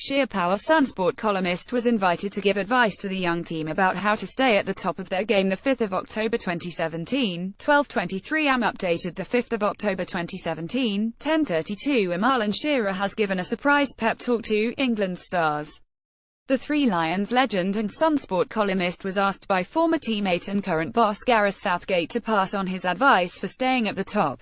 sheer power Sunsport columnist was invited to give advice to the young team about how to stay at the top of their game. The 5th of October 2017, 12:23 am. Updated the 5th of October 2017, 10:32 am. Alan Shearer has given a surprise pep talk to England stars. The Three Lions legend and Sunsport columnist was asked by former teammate and current boss Gareth Southgate to pass on his advice for staying at the top.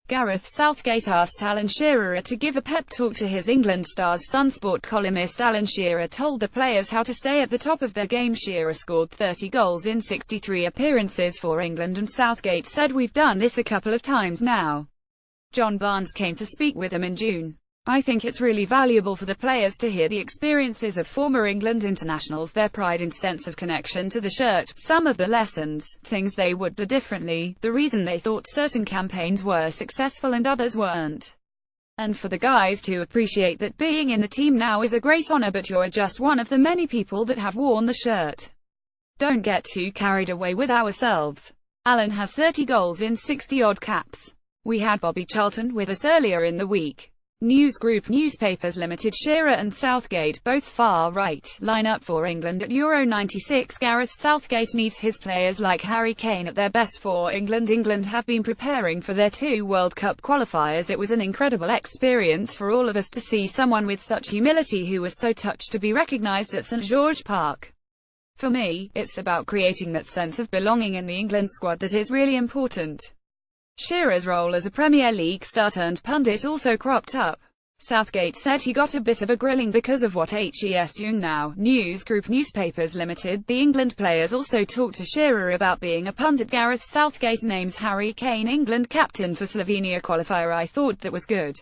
Gareth Southgate asked Alan Shearer to give a pep talk to his England stars. Sunsport columnist Alan Shearer told the players how to stay at the top of their game. Shearer scored 30 goals in 63 appearances for England, and Southgate said, "We've done this a couple of times now." John Barnes came to speak with him in June. "I think it's really valuable for the players to hear the experiences of former England internationals, their pride and sense of connection to the shirt, some of the lessons, things they would do differently, the reason they thought certain campaigns were successful and others weren't. And for the guys to appreciate that being in the team now is a great honor, but you're just one of the many people that have worn the shirt. Don't get too carried away with ourselves." Alan has 30 goals in 60-odd caps. We had Bobby Charlton with us earlier in the week. News Group Newspapers Limited. Shearer and Southgate, both far-right, line up for England at Euro 96. Gareth Southgate needs his players like Harry Kane at their best for England. England have been preparing for their 2 World Cup qualifiers. It was an incredible experience for all of us to see someone with such humility who was so touched to be recognised at St George Park. For me, it's about creating that sense of belonging in the England squad that is really important. Shearer's role as a Premier League star turned pundit also cropped up. Southgate said he got a bit of a grilling because of what he's doing now. News Group Newspapers Limited. The England players also talked to Shearer about being a pundit. Gareth Southgate names Harry Kane England captain for Slovenia qualifier. "I thought that was good.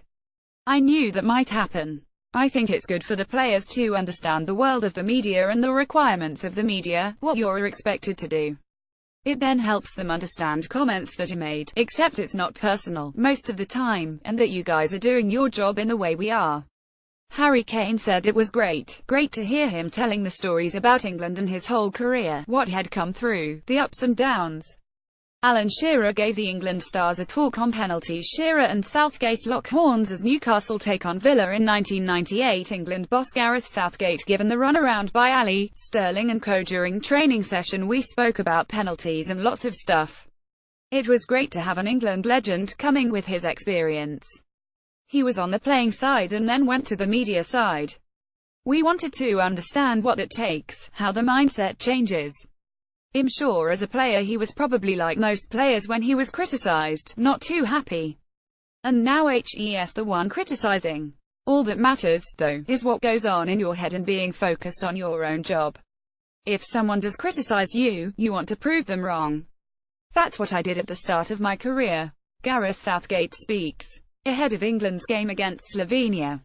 I knew that might happen. I think it's good for the players to understand the world of the media and the requirements of the media, what you're expected to do. It then helps them understand comments that are made, except it's not personal, most of the time, and that you guys are doing your job in the way we are." Harry Kane said it was great to hear him telling the stories about England and his whole career, what had come through, the ups and downs. Alan Shearer gave the England stars a talk on penalties. Shearer and Southgate lock horns as Newcastle take on Villa in 1998. England boss Gareth Southgate given the runaround by Ali, Sterling and co. During training session we spoke about penalties and lots of stuff. It was great to have an England legend coming with his experience. He was on the playing side and then went to the media side. We wanted to understand what it takes, how the mindset changes. I'm sure as a player he was probably like most players when he was criticized, not too happy. And now he's the one criticizing. All that matters, though, is what goes on in your head and being focused on your own job. If someone does criticize you, you want to prove them wrong. That's what I did at the start of my career. Gareth Southgate speaks ahead of England's game against Slovenia.